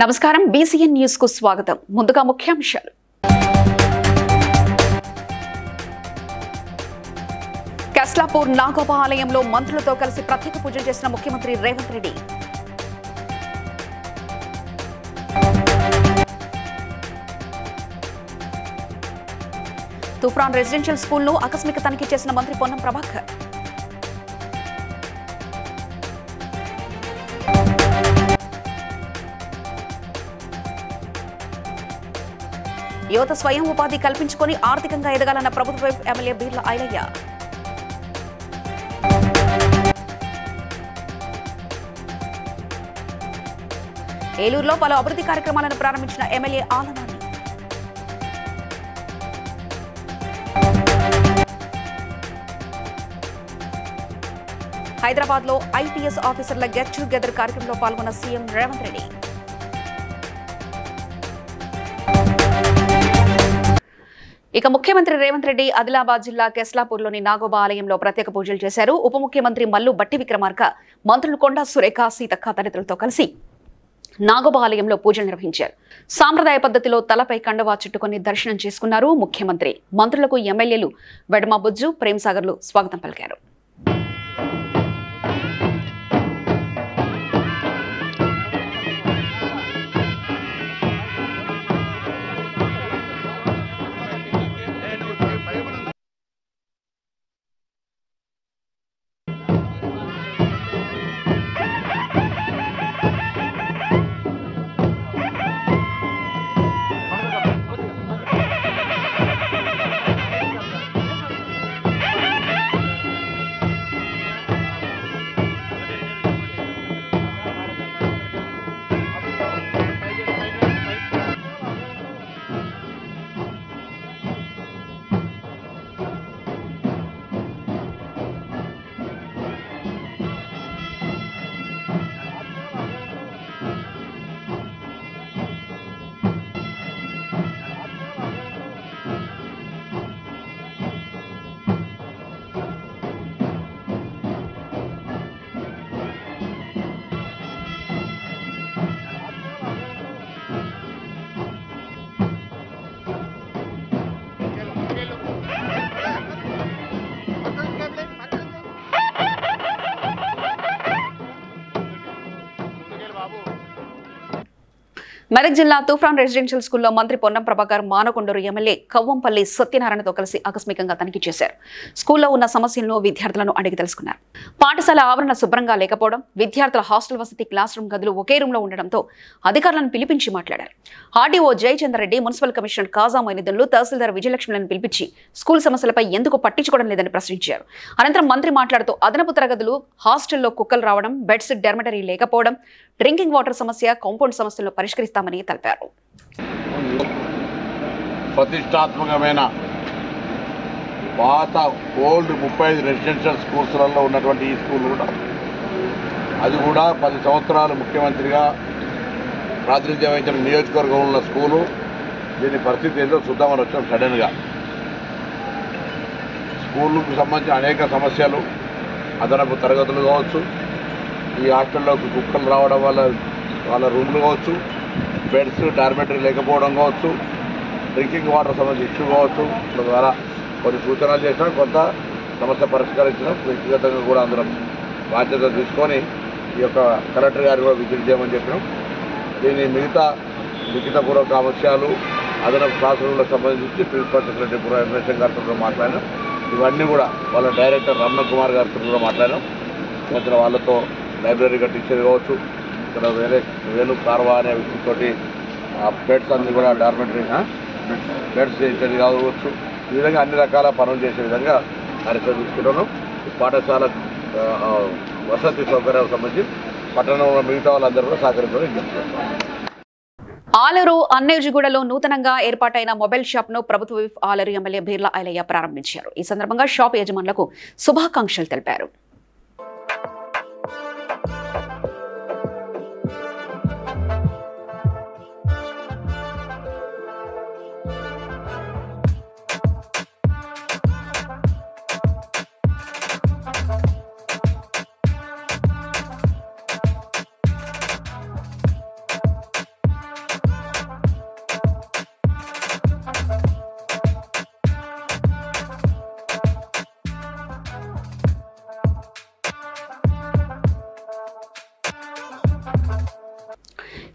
నమస్కారం BCN news కు స్వాగతం. ముందుగా ముఖ్యాంశాలు. కస్లాపూర్ నాగోబా ఆలయంలో మంత్రులతో కలిసి ప్రత్యేక పూజలు చేసిన ముఖ్యమంత్రి రేవంత్ రెడ్డి. తుఫాన్ రెసిడెన్షియల్ స్కూల్ను ఆకస్మిక తనిఖీ చేసిన మంత్రి పొన్నం ప్రభాకర్. యువత స్వయం ఉపాధి కల్పించుకొని ఆర్థికంగా ఎదగాలన్న ప్రభుత్వ ఎమ్మెల్యే బీర్ల ఐలయ్య. ఏలూరులో పలు అభివృద్ధి కార్యక్రమాలను ప్రారంభించిన ఎమ్మెల్యే ఆలనాని. హైదరాబాద్ లో ఐపీఎస్ ఆఫీసర్ల గెట్ టుగెదర్ కార్యక్రమంలో పాల్గొన్న సీఎం రేవంత్ రెడ్డి. ఇక ముఖ్యమంత్రి రేవంత్ రెడ్డి ఆదిలాబాద్ జిల్లా కెస్లాపూర్లోని నాగోబా ఆలయంలో ప్రత్యేక పూజలు చేశారు. ఉప ముఖ్యమంత్రి మల్లు బట్టి విక్రమార్క, మంత్రులు కొండా సురేఖ, సీతక్క తదితరులతో కలిసి నాగోబా ఆలయంలో పూజలు నిర్వహించారు. సాంప్రదాయ పద్ధతిలో తలపై కండువా చుట్టుకుని దర్శనం చేసుకున్నారు ముఖ్యమంత్రి. మంత్రులకు ఎమ్మెల్యేలు వెడమ బుజ్జు, ప్రేమ్సాగర్లు స్వాగతం పలికారు. మెదక్ జిల్లా తుఫాన్ రెసిడెన్షియల్ స్కూల్లో మంత్రి పొన్నం ప్రభాకర్, మానకొండూరు ఎమ్మెల్యే కవ్వంపల్లి సత్యనారాయణతో కలిసి ఆకస్మికంగా తనిఖీ చేశారు. స్కూల్లో ఉన్న సమస్యలను విద్యార్థులను అడిగి తెలుసుకున్నారు. పాఠశాల ఆవరణ శుభ్రంగా లేకపోవడం, విద్యార్థుల హాస్టల్ వసతి క్లాస్ రూమ్ గదులు ఒకే రూమ్ లో ఉండడంతో అధికారులను పిలిపించి మాట్లాడారు. ఆర్డీఓ జయచంద్రరెడ్డి, మున్సిపల్ కమిషనర్ కాజా మైనుద్దన్లు, తహసీల్దార్ విజయలక్ష్మిలను పిలిపించి స్కూల్ సమస్యలపై ఎందుకు పట్టించుకోవడం లేదని ప్రశ్నించారు. అనంతరం మంత్రి మాట్లాడుతూ అదనపు తరగతులు, హాస్టల్లో కుక్కలు రావడం, బెడ్స్, డెర్మటరీ లేకపోవడం, డ్రింకింగ్ వాటర్ సమస్య, కాంపౌండ్ సమస్యలను పరిష్కరిస్తామని తెలిపారు. ప్రతిష్టాత్మకమైన పాత ఓల్డ్ 35 రెసిడెన్షియల్ స్కూల్స్లలో ఉన్నటువంటి ఈ స్కూల్ కూడా, అది కూడా 10 సంవత్సరాలు ముఖ్యమంత్రిగా ప్రాతినిధ్యం వహించిన నియోజకవర్గంలో ఉన్న స్కూలు. దీని పరిస్థితి ఏంటో చూద్దామని వచ్చాం. సడన్గా స్కూళ్ళకు సంబంధించిన అనేక సమస్యలు, అదనపు తరగతులు కావచ్చు, ఈ హాస్టల్లోకి కుక్కలు రావడం వల్ల వాళ్ళ రూమ్లు కావచ్చు, బెడ్స్, డార్మెటరీ లేకపోవడం కావచ్చు, డ్రింకింగ్ వాటర్ సమస్య ఇష్యూ కావచ్చు. ద్వారా కొన్ని సూచనలు చేసినా, కొంత సమస్య పరిష్కరించడం, వ్యక్తిగతంగా కూడా అందరం బాధ్యత తీసుకొని ఈ యొక్క కలెక్టర్ గారు కూడా విజిట్ చేయమని చెప్పినాం. దీని మిగతా లిఖితపూర్వక అంశాలు, అదనపు క్లాస్ రూమ్లకు సంబంధించి ప్రిన్సిపల్ సెక్రటరీ పురం గారితో మాట్లాడినాం. ఇవన్నీ కూడా వాళ్ళ డైరెక్టర్ రమణ కుమార్ గారితో కూడా మాట్లాడినాం. వచ్చిన వాళ్ళతో లైబ్రరీ కట్టించేది కావచ్చు, ఇక్కడ వేలు కార్వా అనే వ్యక్తితోటి బెడ్స్ అన్ని కూడా డార్మెటరీ బెడ్స్ చేసేది కావచ్చు. ఈ విధంగా అన్ని రకాల పనులు చేసే విధంగా కార్యక్రమం తీసుకుంటున్నాం. పాఠశాల వసతి సౌకర్యాలకు సంబంధించి పట్టణంలో మిగతా వాళ్ళందరూ కూడా సహకరించాలని చెప్తున్నాం. ఆలూరు అన్నేజిగూడలో నూతనంగా ఏర్పాటైన మొబైల్ షాప్ ను ప్రభుత్వ విప్ ఆలూరు ఎమ్మెల్యే బీర్ల ఐలయ్య ప్రారంభించారు. ఈ సందర్భంగా షాప్ యజమానులకు శుభాకాంక్షలు తెలిపారు.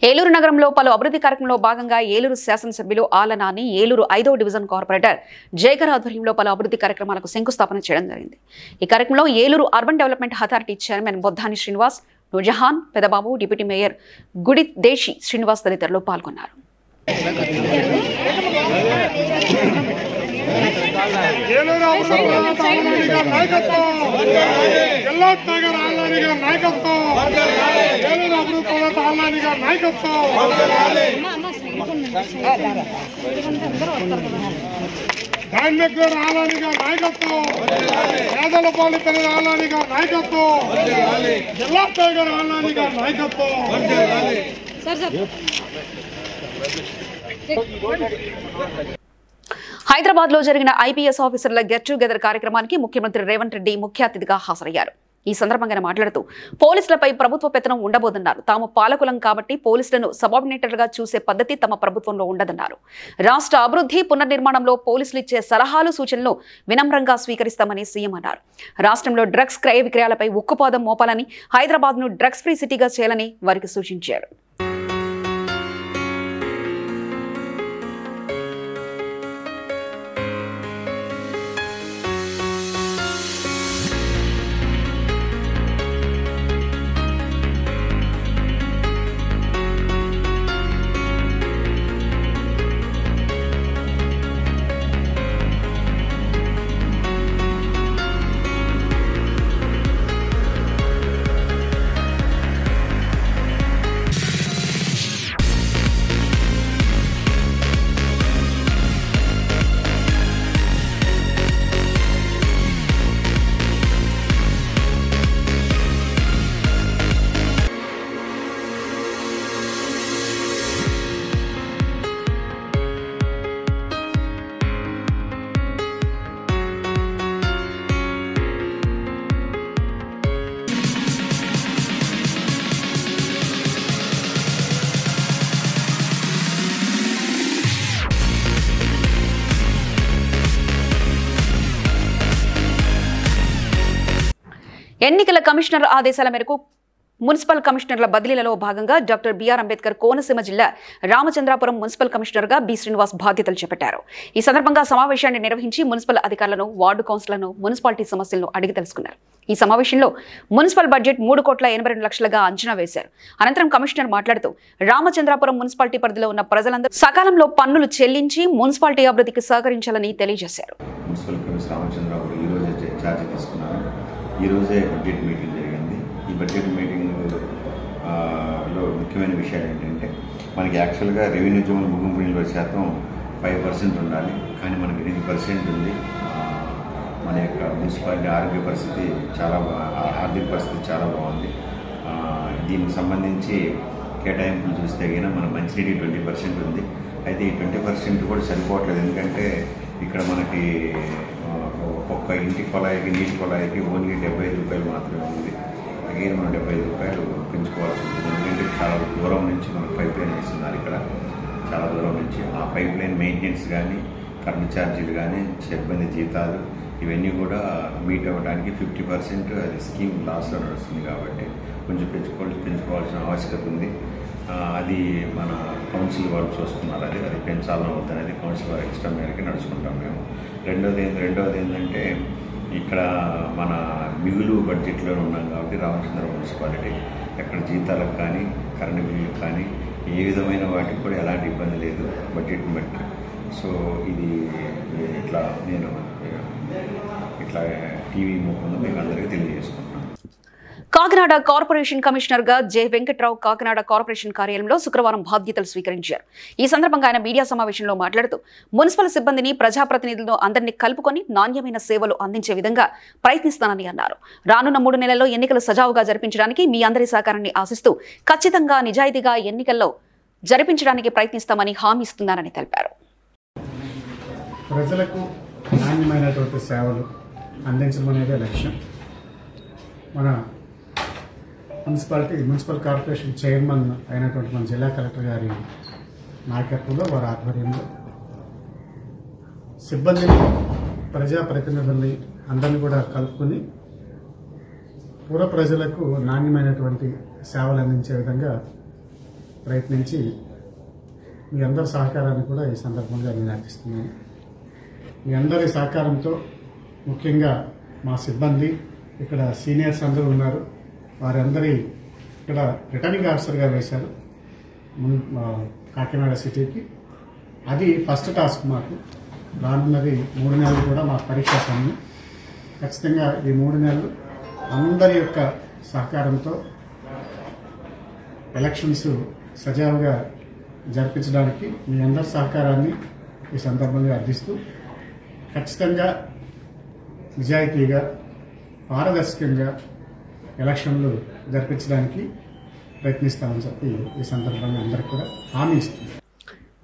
ఏలూరు నగరంలో పలు అభివృద్ధి కార్యక్రమంలో భాగంగా ఏలూరు శాసనసభ్యులు ఆలనాని ఏలూరు 5వ డివిజన్ కార్పొరేటర్ జయకర్ ఆధ్వర్యంలో పలు అభివృద్ధి కార్యక్రమాలకు శంకుస్థాపన చేయడం జరిగింది. ఈ కార్యక్రమంలో ఏలూరు urban development authority chairman Boddani Srinivas, Noorjahan, Pedababu, deputy mayor Gudi Desi Srinivas తదితరులు పాల్గొన్నారు. ధాన్యగర్ ఆలాని గారి నాయకత్వం, పేదలపాలి తన ఆలాని గారి నాయకత్వం, జిల్లా టైగర్ ఆలాని గారి నాయకత్వం. హైదరాబాద్ లో జరిగిన ఐపీఎస్ ఆఫీసర్ల గెట్ టుగెదర్ కార్యక్రమానికి ముఖ్యమంత్రి రేవంత్ రెడ్డి ముఖ్య అతిథిగా హాజరయ్యారు. ఈ సందర్భంగా మాట్లాడుతూ పోలీసులపై ప్రభుత్వ పెత్తనం ఉండబోదన్నారు. తాము పాలకులం కాబట్టి పోలీసులను సబార్డినేటర్గా చూసే పద్ధతి తమ ప్రభుత్వంలో ఉండదన్నారు. రాష్ట్ర అభివృద్ధి పునర్నిర్మాణంలో పోలీసులు ఇచ్చే సలహాలు సూచనలు వినమ్రంగా స్వీకరిస్తామని సీఎం అన్నారు. రాష్ట్రంలో డ్రగ్స్ క్రయ విక్రయాలపై ఉక్కుపాదం మోపాలని, హైదరాబాద్ ను డ్రగ్స్ ఫ్రీ సిటీగా చేయాలని వారికి సూచించారు. ఎన్నికల కమిషనర్ ఆదేశాల మేరకు మున్సిపల్ కమిషనర్ల బదిలీలలో భాగంగా డాక్టర్ బిఆర్ అంబేద్కర్ కోనసీమ జిల్లా రామచంద్రాపురం మున్సిపల్ కమిషనర్గా బి శ్రీనివాస్ బాధ్యతలు చేపట్టారు. ఈ సందర్భంగా సమావేశాన్ని నిర్వహించి మున్సిపల్ అధికారులను, వార్డు కౌన్సిలర్లను మున్సిపాలిటీ సమస్యలను అడిగి తెలుసుకున్నారు. ఈ సమావేశంలో మున్సిపల్ బడ్జెట్ 3,82 లక్షలుగా అంచనా వేశారు. అనంతరం కమిషనర్ మాట్లాడుతూ రామచంద్రాపురం మున్సిపాలిటీ పరిధిలో ఉన్న ప్రజలందరూ సకాలంలో పన్నులు చెల్లించి మున్సిపాలిటీ అభివృద్ధికి సహకరించాలని తెలియజేశారు. ఈ రోజే బడ్జెట్ మీటింగ్ జరిగింది. ఈ బడ్జెట్ మీటింగ్లో ముఖ్యమైన విషయాలు ఏంటంటే, మనకి యాక్చువల్గా రెవెన్యూ జోన్ ముగింపు నిల్వ శాతం 5% ఉండాలి, కానీ మనకి 8% ఉంది. మన యొక్క మున్సిపాలిటీ ఆర్థిక పరిస్థితి చాలా బాగుంది. దీనికి సంబంధించి కేటాయింపులు చూస్తే కనుక మన మంచినీటి 20% ఉంది. అయితే ఈ 20% కూడా సరిపోవట్లేదు. ఎందుకంటే ఇక్కడ మనకి ఒక్కొక్క ఇంటి కొలాయికి, నీటి కొలాయికి ఓన్లీ 75 రూపాయలు మాత్రమే ఉంది. అగైన్ మనం 75 రూపాయలు పెంచుకోవాల్సి ఉంటుంది. ఎందుకంటే చాలా దూరం నుంచి మనకు పైప్ లైన్ వేస్తున్నారు. ఇక్కడ చాలా దూరం నుంచి ఆ పైప్ లైన్ మెయింటెనెన్స్ కానీ, కరెంట్ ఛార్జీలు కానీ, సిబ్బంది జీతాలు ఇవన్నీ కూడా మీట్ అవ్వడానికి 50% అది స్కీమ్ లాస్లో నడుస్తుంది. కాబట్టి కొంచెం పెంచుకోవాల్సిన ఆవశ్యకత ఉంది. అది మన కౌన్సిల్ వాళ్ళు చూస్తున్నారు. అది పెంచాలని వద్దనేది కౌన్సిల్ వారి ఇష్టం మేరకి నడుచుకుంటాం మేము. రెండవది ఏంటంటే, ఇక్కడ మన మిగులు బడ్జెట్లో ఉన్నాం కాబట్టి రామచంద్రపురం మున్సిపాలిటీ ఎక్కడ జీతాలకు కానీ, కరెంటు బిల్లులకు కానీ ఏ విధమైన వాటికి కూడా ఎలాంటి ఇబ్బంది లేదు బడ్జెట్ని బట్టి. సో ఇది నేను టీవీ ముఖంలో మీకు అందరికీ తెలియజేసుకుంటాను. కాకినాడ కార్పొరేషన్ కమిషనర్ గా జె వెంకట్రావు కాకినాడ కార్పొరేషన్ కార్యాలయంలో శుక్రవారం బాధ్యతలు స్వీకరించారు. ఈ సందర్భంగా ఆయన మీడియా సమావేశంలో మాట్లాడుతూ మున్సిపల్ సిబ్బందిని, ప్రజాప్రతినిధులను అందరినీ కలుపుకొని నాణ్యమైన సేవలు అందించే విధంగా ప్రయత్నిస్తానని అన్నారు. రానున్న 3 నెలల్లో ఎన్నికలు సజావుగా జరిపించడానికి మీ అందరి సహకారాన్ని ఆశిస్తూ ఖచ్చితంగా నిజాయితీగా ఎన్నికల్లో జరిపించడానికి ప్రయత్నిస్తామని హామీ ఇస్తున్నారని తెలిపారు. ప్రజలకు నాణ్యమైనటువంటి సేవలు అందించడం అనేది లక్ష్యం. మన మున్సిపల్ కార్పొరేషన్ చైర్మన్ అయినటువంటి మన జిల్లా కలెక్టర్ గారి నాయకత్వంలో, వారి ఆధ్వర్యంలో సిబ్బందిని, ప్రజాప్రతినిధుల్ని అందరినీ కూడా కలుపుకొని పూర్వ ప్రజలకు నాణ్యమైనటువంటి సేవలు అందించే విధంగా ప్రయత్నించి మీ అందరి సహకారాన్ని కూడా ఈ సందర్భంగా నేను ఆశిస్తున్నాను. మీ అందరి సహకారంతో ముఖ్యంగా మా సిబ్బంది ఇక్కడ సీనియర్స్ అందరూ ఉన్నారు, వారందరి ఇక్కడ రిటర్నింగ్ ఆఫీసర్గా వేశారు కాకినాడ సిటీకి. అది ఫస్ట్ టాస్క్ మాకు. రానున్నది 3 నెలలు కూడా మా పరీక్ష సమయం. ఖచ్చితంగా ఈ 3 నెలలు అందరి యొక్క సహకారంతో ఎలక్షన్స్ సజావుగా జరిపించడానికి మీ అందరి సహకారాన్ని ఈ సందర్భంగా అర్థిస్తూ ఖచ్చితంగా నిజాయితీగా పారదర్శకంగా ఎలక్షన్లు జరిపించడానికి ప్రయత్నిస్తామని చెప్పి ఈ సందర్భంగా అందరికీ కూడా హామీ ఇస్తుంది.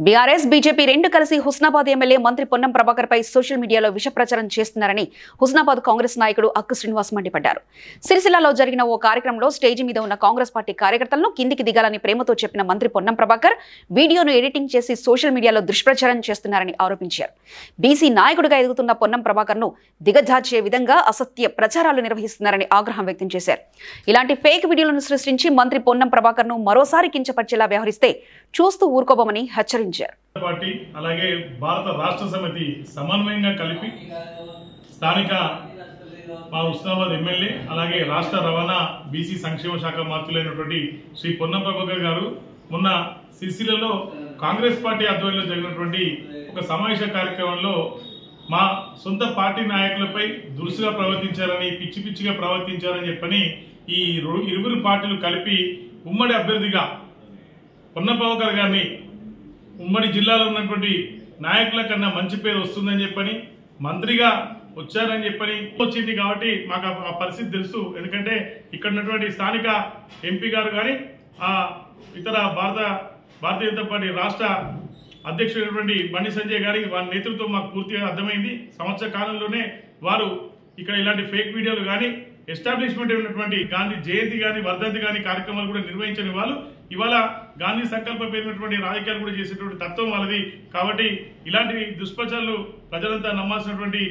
బీఆర్ఎస్ బీజేపీ రెండు కలిసి హుస్నాబాద్ ఎమ్మెల్యే మంత్రి పొన్నం ప్రభాకర్ పై సోషల్ మీడియాలో విష ప్రచారం చేస్తున్నారని హుస్నాబాద్ కాంగ్రెస్ నాయకుడు అక్కు శ్రీనివాస్ మండిపడ్డారు. సిరిసిల్లలో జరిగిన ఓ కార్యక్రమంలో స్టేజి మీద ఉన్న కాంగ్రెస్ పార్టీ కార్యకర్తలను కిందికి దిగాలని ప్రేమతో చెప్పిన మంత్రి పొన్నం ప్రభాకర్ వీడియోను ఎడిటింగ్ చేసి సోషల్ మీడియాలో దుష్ప్రచారం చేస్తున్నారని ఆరోపించారు. బీసీ నాయకుడిగా ఎదుగుతున్న పొన్నం ప్రభాకర్ ను దిగజార్చే విధంగా అసత్య ప్రచారాలు నిర్వహిస్తున్నారని ఆగ్రహం వ్యక్తం చేశారు. ఇలాంటి ఫేక్ వీడియోలను సృష్టించి మంత్రి పొన్నం ప్రభాకర్ ను మరోసారి కించపరిచేలా వ్యవహరిస్తే చూస్తూ ఊరుకోబోమని హెచ్చరించారు. పార్టీ అలాగే భారత రాష్ట్ర సమితి సమన్వయంగా కలిపి స్థానిక మా హుస్నాబాద్ ఎమ్మెల్యే అలాగే రాష్ట్ర రవాణా బీసీ సంక్షేమ శాఖ మంత్రులైనటువంటి శ్రీ పొన్నం ప్రభాకర్ గారు మొన్న సిరిసిల్లలో కాంగ్రెస్ పార్టీ ఆధ్వర్యంలో జరిగినటువంటి ఒక సమావేశ కార్యక్రమంలో మా సొంత పార్టీ నాయకులపై దురుసుగా ప్రవర్తించారని పిచ్చి పిచ్చిగా ప్రవర్తించారని చెప్పని ఈ ఇరువురు పార్టీలు కలిపి ఉమ్మడి అభ్యర్థిగా పొన్నం ప్రభాకర్ గారిని ఉమ్మడి జిల్లాలో ఉన్నటువంటి నాయకుల కన్నా మంచి పేరు వస్తుందని చెప్పని మంత్రిగా వచ్చారని చెప్పని వచ్చింది. కాబట్టి మాకు ఆ పరిస్థితి తెలుసు. ఎందుకంటే ఇక్కడ ఉన్నటువంటి స్థానిక ఎంపీ గారు కానీ ఆ ఇతర భారతీయ జనతా పార్టీ రాష్ట్ర అధ్యక్షుడైనటువంటి బండి సంజయ్ గారి వారి నేతృత్వం మాకు పూర్తిగా అర్థమైంది. సంవత్సర కాలంలోనే వారు ఇక్కడ ఇలాంటి ఫేక్ వీడియోలు కానీ ఎస్టాబ్లిష్మెంట్ ఉన్నటువంటి గాంధీ జయంతి కానీ వర్ధంతి కానీ కార్యక్రమాలు కూడా నిర్వహించని వాళ్ళు ఇవాళ గాంధీ సంకల్పమైనటువంటి రాజకీయాలు కూడా చేసేటువంటి తత్వం వాళ్ళది. కాబట్టి ఇలాంటి దుష్ప్రచారాలు ప్రజలంతా నమ్మాల్సినటువంటి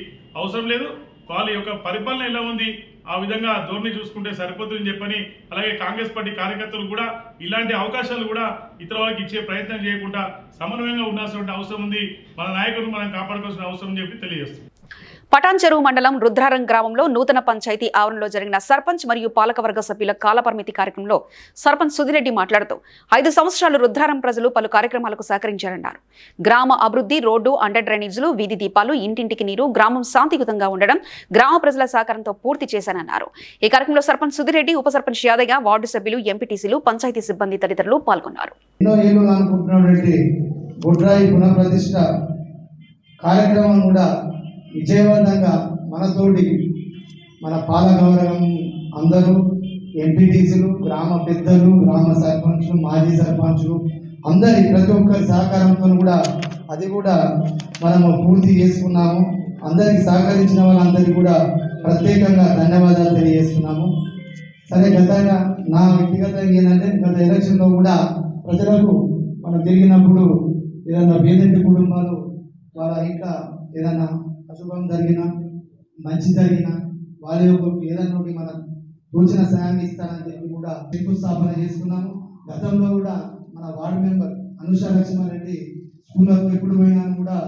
అవసరం లేదు. వాళ్ళ యొక్క పరిపాలన ఎలా ఉంది ఆ విధంగా ధోరణి చూసుకుంటే సరిపోతుందని చెప్పని అలాగే కాంగ్రెస్ పార్టీ కార్యకర్తలు కూడా ఇలాంటి అవకాశాలు కూడా ఇతర వాళ్ళకి ఇచ్చే ప్రయత్నం చేయకుండా సమన్వయంగా ఉండాల్సిన అవసరం ఉంది. మన నాయకులను మనం కాపాడుకోవాల్సిన అవసరం చెప్పి తెలియజేస్తుంది. పటాన్ చెరువు మండలం రుద్రారం గ్రామంలో నూతన పంచాయతీ ఆవరణలో జరిగిన సర్పంచ్ మరియు పాలకవర్గ సభ్యుల కాలపరిమితి కార్యక్రమంలో సర్పంచ్ సుధిరెడ్డి మాట్లాడుతూ 5 సంవత్సరాలు రుద్రారం ప్రజలు పలు కార్యక్రమాలకు సహకరించారన్నారు. గ్రామ అభివృద్ధి, రోడ్డు, అండర్ డ్రైనేజీలు, వీధి దీపాలు, ఇంటింటికి నీరు, గ్రామం శాంతియుతంగా ఉండడం గ్రామ ప్రజల సహకారంతో పూర్తి చేశానన్నారు. ఈ కార్యక్రమంలో సర్పంచ్ సుధిరెడ్డి, ఉప సర్పంచ్ యాదయ్య, వార్డు సభ్యులు, ఎంపీటీసీలు, పంచాయతీ సిబ్బంది తదితరులు పాల్గొన్నారు. విజయవంతంగా మనతోటి మన పాలకవర్గం అందరూ ఎంపీటీసీలు, గ్రామ పెద్దలు, గ్రామ సర్పంచులు, మాజీ సర్పంచులు అందరి ప్రతి ఒక్కరి సహకారంతో కూడా అది కూడా మనము పూర్తి చేసుకున్నాము. అందరికి సహకరించిన వాళ్ళందరికీ కూడా ప్రత్యేకంగా ధన్యవాదాలు తెలియజేస్తున్నాము. సరే, గతంగా నా వ్యక్తిగతంగా ఏంటంటే గత ఎలక్షన్లో కూడా ప్రజలకు మనం తిరిగినప్పుడు ఏదైనా పేదటి కుటుంబాలు వాళ్ళ ఇంకా ఏదైనా అశుభం జరిగినా మంచి జరిగినా వాళ్ళ యొక్క ఏదైనా మన సూచన సాయాన్ని ఇస్తారని చెప్పి కూడా శంకుస్థాపన చేసుకున్నాము. గతంలో కూడా మన వార్డు మెంబర్ అనుష లక్ష్మారెడ్డి స్కూళ్ళకు ఎప్పుడు పోయినా కూడా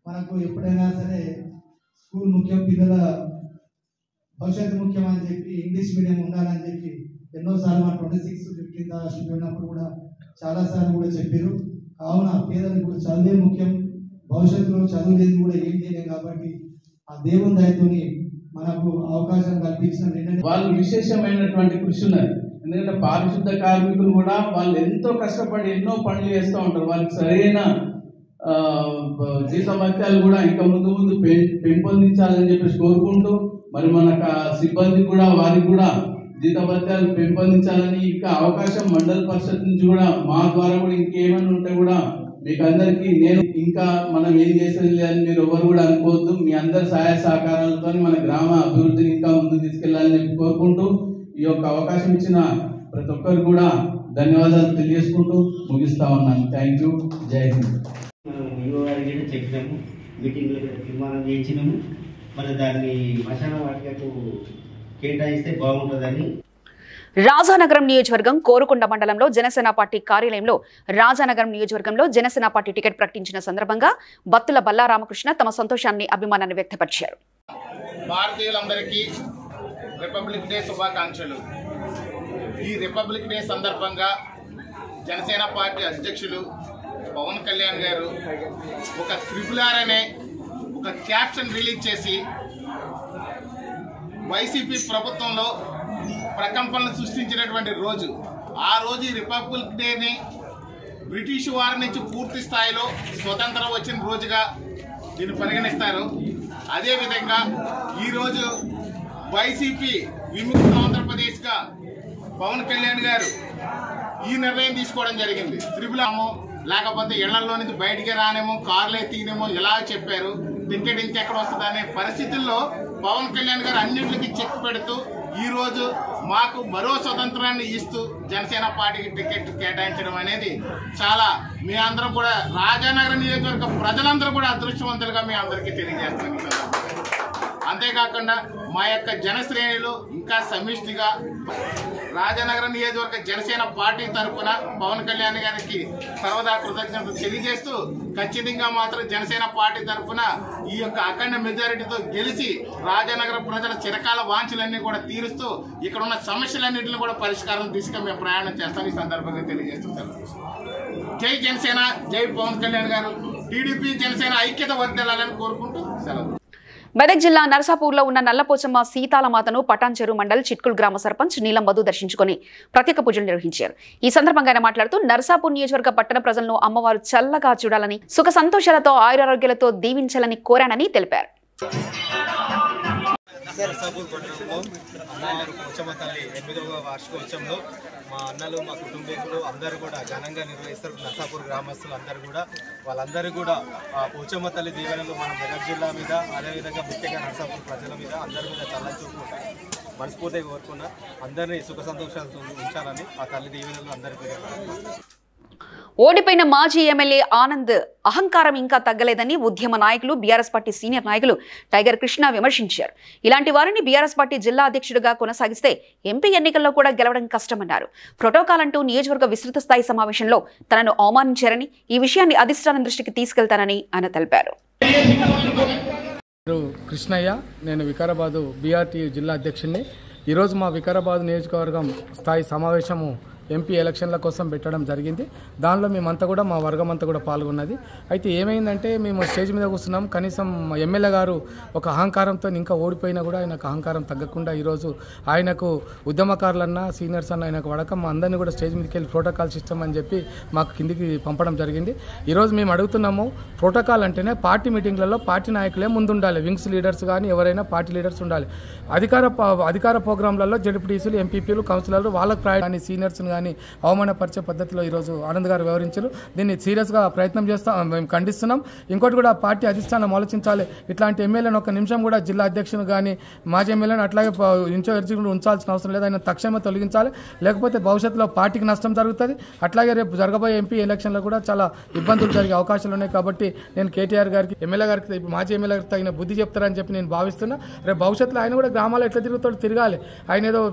మనకు ఎప్పుడైనా సరే స్కూల్ ముఖ్యం, పిల్లల భవిష్యత్తు ముఖ్యం అని చెప్పి ఇంగ్లీష్ మీడియం ఉండాలని చెప్పి ఎన్నోసార్లు మన 26, 15th ఆగస్టు పోయినప్పుడు కూడా చాలాసార్లు కూడా చెప్పారు. కావున పేదలకు కూడా చదువే ముఖ్యం, భవిష్యత్తులో చదువు లేదు కూడా ఏం చేయలేదు. కాబట్టి ఆ దేవుని దయతోని మనకు అవకాశం కల్పించిన వాళ్ళు విశేషమైనటువంటి కృషి ఉన్నది. ఎందుకంటే పారిశుద్ధ కార్మికులు కూడా వాళ్ళు ఎంతో కష్టపడి ఎన్నో పనులు చేస్తూ ఉంటారు. వాళ్ళకి సరైన జీతభత్యాలు కూడా ఇంకా ముందు పెంపొందించాలని చెప్పేసి కోరుకుంటూ మరి మన సిబ్బంది కూడా వారికి కూడా జీతభత్యాలు పెంపొందించాలని ఇంకా అవకాశం మండల పరిషత్ నుంచి కూడా మా ద్వారా కూడా ఇంకేమైనా ఉంటే కూడా మీకు అందరికీ నేను ఇంకా మనం ఏం చేసేది లేదని మీరు ఎవరు కూడా అనుకోవద్దు. మీ అందరి సహాయ సహకారాలతో మన గ్రామ అభివృద్ధిని ఇంకా ముందుకు తీసుకెళ్లాలని చెప్పి కోరుకుంటూ ఈ యొక్క అవకాశం ఇచ్చిన ప్రతి ఒక్కరు కూడా ధన్యవాదాలు తెలియజేసుకుంటూ ముగిస్తా ఉన్నాను. Thank you. జై హింద్. మనం ఈవో గారికి చెప్పినాము, మీటింగ్లో తీర్మానం చేయించినాము. మరి దాన్ని శ్మశాన వాటికకు కేటాయిస్తే బాగుంటుందని. రాజానగరం నియోజకవర్గం కోరుకొండ మండలంలో జనసేన పార్టీ కార్యాలయంలో రాజానగరం నియోజకవర్గంలో జనసేన పార్టీ టికెట్ ప్రకటించిన సందర్భంగా బత్తుల బల్లారామకృష్ణ తమ సంతోషాన్ని అభిమానాన్ని వ్యక్తపరిచారు. భారతీయులందరికీ రిపబ్లిక్ డే శుభాకాంక్షలు. ఈ రిపబ్లిక్ డే సందర్భంగా జనసేన పార్టీ అధ్యక్షులు పవన్ కళ్యాణ్ గారు ఒక RRR అనే ఒక క్యాప్షన్ రిలీజ్ చేసి వైసీపీ ప్రభుత్వంలో ప్రకంపనలు సృష్టించినటువంటి రోజు. ఆ రోజు ఈ రిపబ్లిక్ డేని బ్రిటిష్ వారి నుంచి పూర్తి స్థాయిలో స్వతంత్రం వచ్చిన రోజుగా దీన్ని పరిగణిస్తారు. అదేవిధంగా ఈరోజు వైసీపీ విముక్త ఆంధ్రప్రదేశ్గా పవన్ కళ్యాణ్ గారు ఈ నిర్ణయం తీసుకోవడం జరిగింది. త్రిపులమో లేకపోతే ఇళ్లలో నుంచి బయటికి రానేమో, కార్లు ఎత్తినేమో ఇలా చెప్పారు. టికెట్ ఇంకెక్కడ వస్తుంది అనే పరిస్థితుల్లో పవన్ కళ్యాణ్ గారు అన్నింటికి చెక్ పెడుతూ ఈరోజు మాకు మరో స్వతంత్రాన్ని ఇస్తూ జనసేన పార్టీకి టికెట్ కేటాయించడం అనేది చాలా మీ అందరం కూడా రాజానగరం నియోజకవర్గ ప్రజలందరూ కూడా అదృష్టవంతులుగా మీ అందరికీ తెలియజేస్తున్నాం. అంతేకాకుండా మా యొక్క జనశ్రేణులు ఇంకా సమిష్టిగా రాజానగరం నియోజకవర్గ జనసేన పార్టీ తరఫున పవన్ కళ్యాణ్ గారికి సర్వదా కృతజ్ఞతలు తెలియజేస్తూ ఖచ్చితంగా మాత్రం జనసేన పార్టీ తరఫున ఈ యొక్క అఖండ మెజారిటీతో గెలిచి రాజానగరం ప్రజల చిరకాల వాంఛలన్నీ కూడా తీరుస్తూ ఇక్కడ ఉన్న సమస్యలన్నింటినీ కూడా పరిష్కారం దిశగా మేము ప్రయాణం చేస్తాం ఈ సందర్భంగా తెలియజేస్తున్నాం. జై జనసేన, జై పవన్ కళ్యాణ్ గారు. టీడీపీ జనసేన ఐక్యత వర్ధిల్లాలని కోరుకుంటూ సెలవు. మెదక్ జిల్లా నరసాపూర్లో ఉన్న నల్లపోచమ్మ సీతాలమాతను పటాన్చెరు మండల్ చిట్కుల్ గ్రామ సర్పంచ్ నీలం మధు దర్శించుకుని ప్రత్యేక పూజలు నిర్వహించారు. ఈ సందర్భంగా ఆయన మాట్లాడుతూ నరసాపూర్ నియోజకవర్గ పట్టణ ప్రజలను అమ్మవారు చల్లగా చూడాలని, సుఖ సంతోషాలతో ఆయురారోగ్యాలతో దీవించాలని కోరానని తెలిపారు. నరసాపూర్ పట్టణంలో అమ్మవారు పోచమ్మ తల్లి 8వ వార్షికోత్సవంలో మా అన్నలు, మా కుటుంబీకులు అందరూ కూడా ఘనంగా నిర్వహిస్తారు. నరసాపూర్ గ్రామస్తులు అందరూ కూడా వాళ్ళందరూ కూడా ఆ పోచమ్మ తల్లి దీవెనలు మన మెదక్ జిల్లా మీద, అదేవిధంగా ముఖ్యంగా నరసాపూర్ ప్రజల మీద అందరి మీద చల్లని చూపు మనస్ఫూర్తిగా కోరుకున్నా అందరినీ సుఖ సంతోషాలతో ఉంచాలని ఆ తల్లి దీవెనలు అందరికీ. ఓడిపోయిన మాజీ ఎమ్మెల్యే ఆనంద్ అహంకారం ఇంకా తగ్గలేదని ఉద్యమ నాయకులు, బీఆర్ఎస్ పార్టీ సీనియర్ నాయకులు టైగర్ కృష్ణ విమర్శించారు. ఇలాంటి వారిని బీఆర్ఎస్ పార్టీ జిల్లా అధ్యక్షుడిగా కొనసాగిస్తే ఎంపీ ఎన్నికల్లో కూడా గెలవడం కష్టమన్నారు. ప్రోటోకాల్ అంటూ నియోజకవర్గ విస్తృత స్థాయి సమావేశంలో తనను అవమానించారని, ఈ విషయాన్ని అధిష్టానం దృష్టికి తీసుకెళ్తానని ఆయన తెలిపారు. కృష్ణయ్య, నేను వికారాబాద్ బీఆర్టీ జిల్లా అధ్యక్షుడిని. ఈరోజు మా వికారాబాద్ నియోజకవర్గం స్థాయి సమావేశము ఎంపీ ఎలక్షన్ల కోసం పెట్టడం జరిగింది. దానిలో మేమంతా కూడా మా వర్గం అంతా కూడా పాల్గొన్నది. అయితే ఏమైందంటే మేము స్టేజ్ మీద కూర్చున్నాం. కనీసం ఎమ్మెల్యే గారు ఒక అహంకారంతో ఇంకా ఓడిపోయినా కూడా ఆయనకు అహంకారం తగ్గకుండా ఈరోజు ఆయనకు ఉద్యమకారులన్నా సీనియర్స్ అన్న ఆయనకు వడక మా అందరినీ కూడా స్టేజ్ మీదకి వెళ్ళి ప్రోటోకాల్ సిస్టమ్ అని చెప్పి మాకు కిందికి పంపడం జరిగింది. ఈరోజు మేము అడుగుతున్నాము, ప్రోటోకాల్ అంటేనే పార్టీ మీటింగ్లలో పార్టీ నాయకులే ముందుండాలి. వింగ్స్ లీడర్స్ కానీ ఎవరైనా పార్టీ లీడర్స్ ఉండాలి. అధికార ప్రోగ్రాంలలో జడ్పీటీసీలు, ఎంపీపీలు, కౌన్సిలర్లు వాళ్ళకు కానీ సీనియర్స్ని కానీ అవమానపరిచే పద్ధతిలో ఈరోజు ఆనంద్ గారు వ్యవహరించారు. దీన్ని సీరియస్గా ప్రయత్నం చేస్తాం, మేము ఖండిస్తున్నాం. ఇంకోటి కూడా పార్టీ అధిష్టానం ఆలోచించాలి. ఇట్లాంటి ఎమ్మెల్యేలను ఒక నిమిషం కూడా జిల్లా అధ్యక్షులు కానీ మాజీ ఎమ్మెల్యేలను అట్లాగే ఇన్ఛార్జీలు ఉంచాల్సిన అవసరం లేదు. ఆయన తక్షణమే తొలగించాలి, లేకపోతే భవిష్యత్తులో పార్టీకి నష్టం జరుగుతుంది. అట్లాగే రేపు జరగబోయే ఎంపీ ఎలక్షన్లో కూడా చాలా ఇబ్బందులు జరిగే అవకాశాలు ఉన్నాయి. కాబట్టి నేను కేటీఆర్ గారికి, ఎమ్మెల్యే గారికి, మాజీ ఎమ్మెల్యే గారికి తగిన బుద్ధి చెప్తారని చెప్పి నేను భావిస్తున్నా. రేపు భవిష్యత్తులో ఆయన కూడా గ్రామాల్లో ఎట్లా తిరుగుతాడు తిరగాలి. ఆయన ఏదో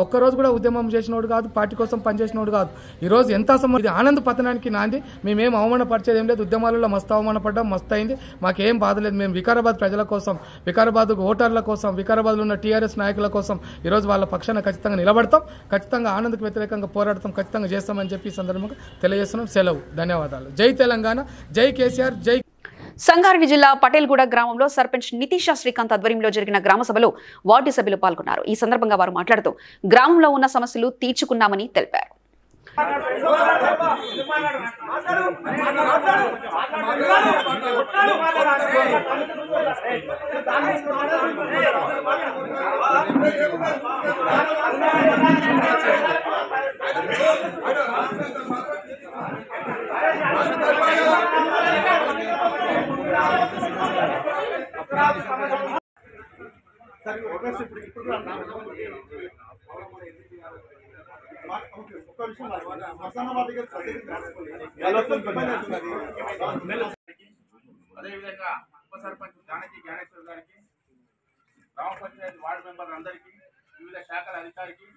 ఒక్కరోజు కూడా ఉద్యమం చేసినోడు కాదు, పార్టీ కోసం పనిచేసినోడు కాదు. ఈరోజు ఎంత ఇది ఆనంద పతనానికి నాంది. మేమేం అవమానపరిచేది ఏం లేదు. ఉద్యమాలలో మస్తు అవమానపడ్డాం, మస్తు అయింది, మాకేం బాధ లేదు. మేము వికారాబాద్ ప్రజల కోసం, వికారాబాద్ ఓటర్ల కోసం, వికారాబాద్లో ఉన్న టీఆర్ఎస్ నాయకుల కోసం ఈరోజు వాళ్ళ పక్షాన ఖచ్చితంగా నిలబడతాం, ఖచ్చితంగా ఆనంద్కు వ్యతిరేకంగా పోరాడతాం, ఖచ్చితంగా చేస్తామని చెప్పి ఈ సందర్భంగా తెలియజేస్తున్నాం. సెలవు. ధన్యవాదాలు. జై తెలంగాణ, జై కేసీఆర్, జై. సంగారెడ్డి జిల్లా పటేల్గూడ గ్రామంలో సర్పంచ్ నితీషా శ్రీకాంత్ ఆధ్వర్యంలో జరిగిన గ్రామ సభలో వార్డు సభ్యులు పాల్గొన్నారు. ఈ సందర్భంగా వారు మాట్లాడుతూ గ్రామంలో ఉన్న సమస్యలు తీర్చుకున్నామని తెలిపారు. అదేవిధంగా ఉప సర్పంచ్ జానకి జ్ఞానేశ్వర్ గారికి, గ్రామ పంచాయతీ వార్డు మెంబర్ అందరికీ, వివిధ శాఖల అధికారికి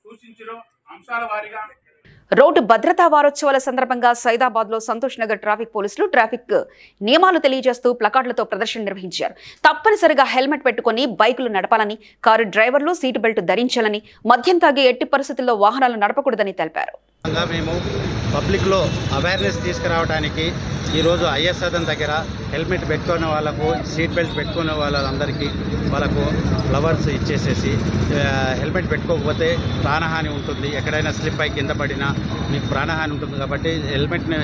సూచించిన అంశాల వారీగా రోడ్డు భద్రతా వారోత్సవాల సందర్భంగా సైదాబాద్ లో సంతోష్ నగర్ ట్రాఫిక్ పోలీసులు ట్రాఫిక్ నియమాలు తెలియజేస్తూ ప్లకార్డులతో ప్రదర్శన నిర్వహించారు. తప్పనిసరిగా హెల్మెట్ పెట్టుకుని బైకులు నడపాలని, కారు డ్రైవర్లు సీటు బెల్ట్ ధరించాలని, మద్యం తాగి ఎట్టి పరిస్థితుల్లో వాహనాలు నడపకూడదని తెలిపారు. మేము పబ్లిక్లో అవేర్నెస్ తీసుకురావడానికి ఈరోజు ఐఎస్ సదన్ దగ్గర హెల్మెట్ పెట్టుకునే వాళ్ళకు, సీట్ బెల్ట్ పెట్టుకునే వాళ్ళందరికీ వాళ్ళకు ఫ్లవర్స్ ఇచ్చేసేసి, హెల్మెట్ పెట్టుకోకపోతే ప్రాణహాని ఉంటుంది, ఎక్కడైనా స్లిప్ అయి కింద పడినా మీకు ప్రాణహాని ఉంటుంది కాబట్టి హెల్మెట్ని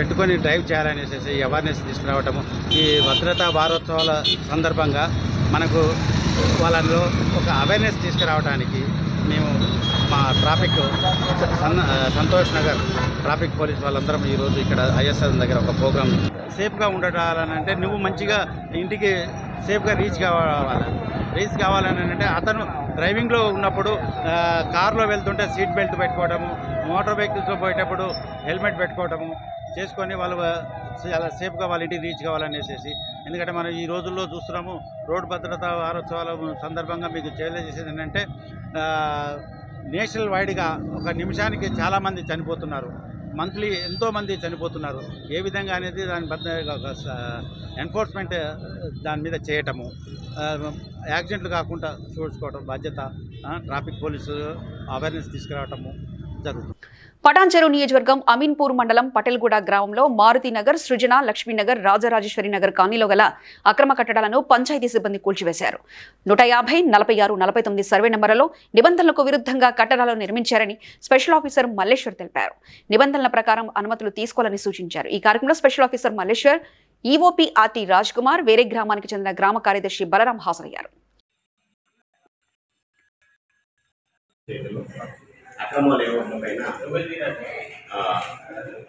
పెట్టుకొని డ్రైవ్ చేయాలనేసి అవేర్నెస్ తీసుకురావటము. ఈ భద్రతా వారోత్సవాల సందర్భంగా మనకు వాళ్ళలో ఒక అవేర్నెస్ తీసుకురావడానికి మేము మా traffic Santosh Nagar traffic police వాళ్ళందరం ఈరోజు ఇక్కడ ఐఎస్ఆర్ దగ్గర ఒక ప్రోగ్రామ్. సేఫ్గా ఉండటాలంటే నువ్వు మంచిగా ఇంటికి సేఫ్గా రీచ్ కావాలని అంటే అతను డ్రైవింగ్లో ఉన్నప్పుడు కార్లో వెళ్తుంటే సీట్ బెల్ట్ పెట్టుకోవడము, మోటార్ వెహికల్స్లో పోయేటప్పుడు హెల్మెట్ పెట్టుకోవడము చేసుకొని వాళ్ళు చాలా సేఫ్గా వాళ్ళ ఇంటికి రీచ్ కావాలనేసి. ఎందుకంటే మనం ఈ రోజుల్లో చూస్తున్నాము రోడ్డు భద్రతా వారోత్సవాల సందర్భంగా మీకు తెలియజేసేది ఏంటంటే నేషనల్ వైడ్గా ఒక నిమిషానికి చాలామంది చనిపోతున్నారు, మంత్లీ ఎంతోమంది చనిపోతున్నారు. ఏ విధంగా అనేది దాని ఎన్ఫోర్స్మెంట్ దాని మీద చేయటము, యాక్సిడెంట్లు కాకుండా చూసుకోవటం బాధ్యత ట్రాఫిక్ పోలీసు అవేర్నెస్ తీసుకురావటము జరుగుతుంది. పటాన్చెరు నియోజకవర్గం అమీన్పూర్ మండలం పటేల్గూడ గ్రామంలో మారుతినగర్, సృజన, లక్ష్మీనగర్, రాజరాజేశ్వరి నగర్ కాలనీలో గల అక్రమ కట్టడాలను పంచాయతీ సిబ్బంది కూల్చివేశారు. 150, 46, 49 సర్వే నెంబర్లలో నిబంధనలకు విరుద్ధంగా కట్టడాలు నిర్మించారని స్పెషల్ ఆఫీసర్ మల్లేశ్వర్ తెలిపారు. నిబంధనల ప్రకారం అనుమతులు తీసుకోవాలని సూచించారు. ఈ కార్యక్రమంలో special officer Malleshwar, EOP RT Raj Kumar, వేరే గ్రామానికి చెందిన గ్రామ కార్యదర్శి బలరాం హాజరయ్యారు. అక్రమ లేఅవుట్ల పైన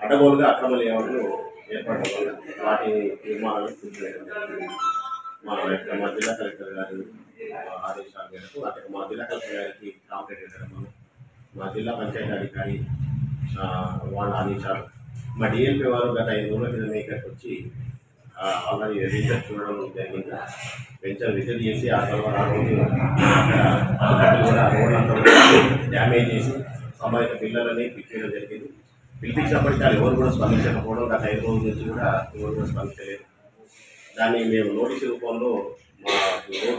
అడ్డగోలుగా అక్రమ లేఅవుట్లు ఏర్పడడం వల్ల వాటి నిర్మాణాలు కూర్చోవేయడం జరిగింది. మా జిల్లా కలెక్టర్ గారి ఆదేశాల మేరకు అక్కడ మా జిల్లా కలెక్టర్ గారికి కాంప్లైంట్ ఇవ్వడం వల్ల మా జిల్లా పంచాయతీ అధికారి వాళ్ళ ఆదేశాలు, మా డిఎల్పీ వారు గత 5 రోజుల క్రితం ఇక్కడికి వచ్చి ఆల్రెడీ రీసెర్చ్ చూడడం జరిగింది. వెంచర్ విజిట్ చేసి ఆ తర్వాత ఆ రోజు అక్కడ కూడా రోడ్లంతా డ్యామేజ్ చేసి సంబంధిత పిల్లలని పిలిపించడం జరిగింది. పిలిపించినప్పటికీ వాళ్ళు ఎవరు కూడా స్పందించకపోవడం, గత 5 రోజుల నుంచి కూడా ఎవరు కూడా స్పందించలేదు. దాన్ని మేము నోటీసు రూపంలో మా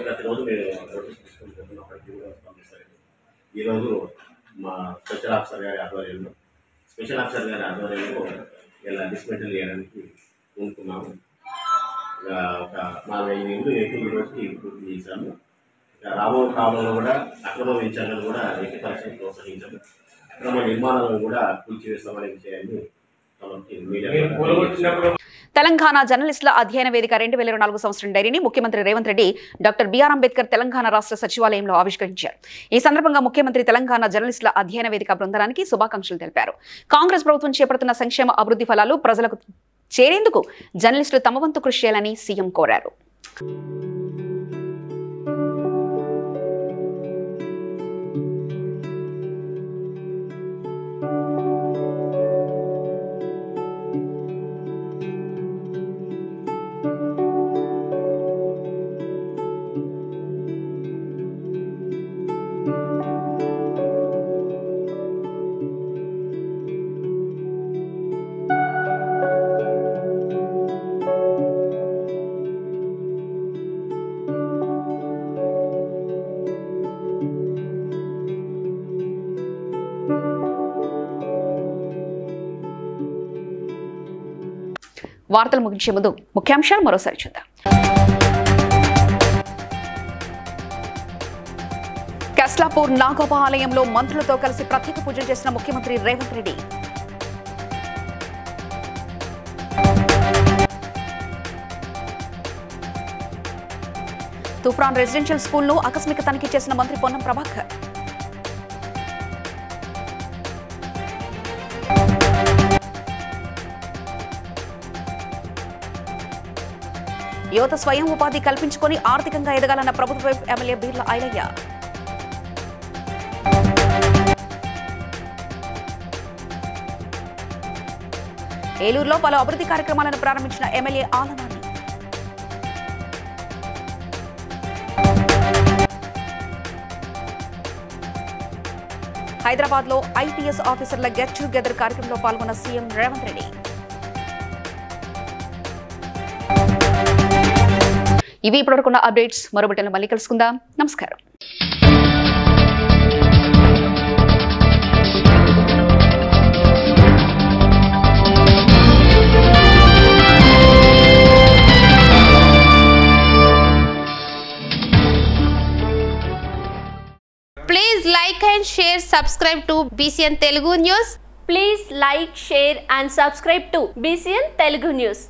ప్రతిరోజు మేము నోటీసు తీసుకొని పోతున్నప్పటికీ కూడా స్పందిస్తలేదు. ఈరోజు మా స్పెషల్ ఆఫీసర్ గారి ఆధ్వర్యంలో ఇలా డిస్మెంటల్ చేయడానికి ఉంటున్నాము. ఒక 4-5 ఇళ్ళు అయితే ఈరోజుకి పూర్తి చేశాము. రాబో కాలంలో కూడా అక్రమ వెంచర్లను కూడా 80% ప్రోత్సహించాము. అక్రమ నిర్మాణాలను కూడా కూల్చివేస్తామనే విషయాన్ని తెలంగాణ జర్నలిస్టుల అధ్యయన వేదిక 2024 సంవత్సరం డైరీని ముఖ్యమంత్రి రేవంత్ రెడ్డి డాక్టర్ బిఆర్ అంబేద్కర్ తెలంగాణ రాష్ట్ర సచివాలయంలో ఆవిష్కరించారు. ఈ సందర్భంగా ముఖ్యమంత్రి తెలంగాణ జర్నలిస్టుల అధ్యయన వేదిక బృందానికి శుభాకాంక్షలు తెలిపారు. కాంగ్రెస్ ప్రభుత్వం చేపడుతున్న సంక్షేమ అభివృద్ధి ఫలాలు ప్రజలకు చేరేందుకు జర్నలిస్టులు తమ వంతు కృషి చేయాలని సీఎం కోరారు. వార్తలు ముగించే ముందు ముఖ్యాంశాలు మరోసారి చూద్దాం. కస్లాపూర్ నాగోబా ఆలయంలో మంత్రులతో కలిసి ప్రత్యేక పూజలు చేసిన ముఖ్యమంత్రి రేవంత్ రెడ్డి. తుఫాన్ రెసిడెన్షియల్ స్కూల్ను ఆకస్మిక తనిఖీ చేసిన మంత్రి పొన్నం ప్రభాకర్. యువత స్వయం ఉపాధి కల్పించుకొని ఆర్థికంగా ఎదగాలన్న ప్రభుత్వ ఎమ్మెల్యే బీర్ల ఐలయ్య. ఏలూరులో పలు అభివృద్ధి కార్యక్రమాలను ప్రారంభించిన ఎమ్మెల్యే ఆలనాని. హైదరాబాద్ లో ఐపీఎస్ ఆఫీసర్ల గెట్ టుగెదర్ కార్యక్రమంలో పాల్గొన్న సీఎం రేవంత్ రెడ్డి. ఇవి ఇప్పటివరకున్న అప్డేట్స్. మరో బులెటిన్లో మళ్ళీ కలుసుకుందాం. నమస్కారం. Please like and share, subscribe to BCN Telugu News. Please like, share and subscribe to BCN Telugu News.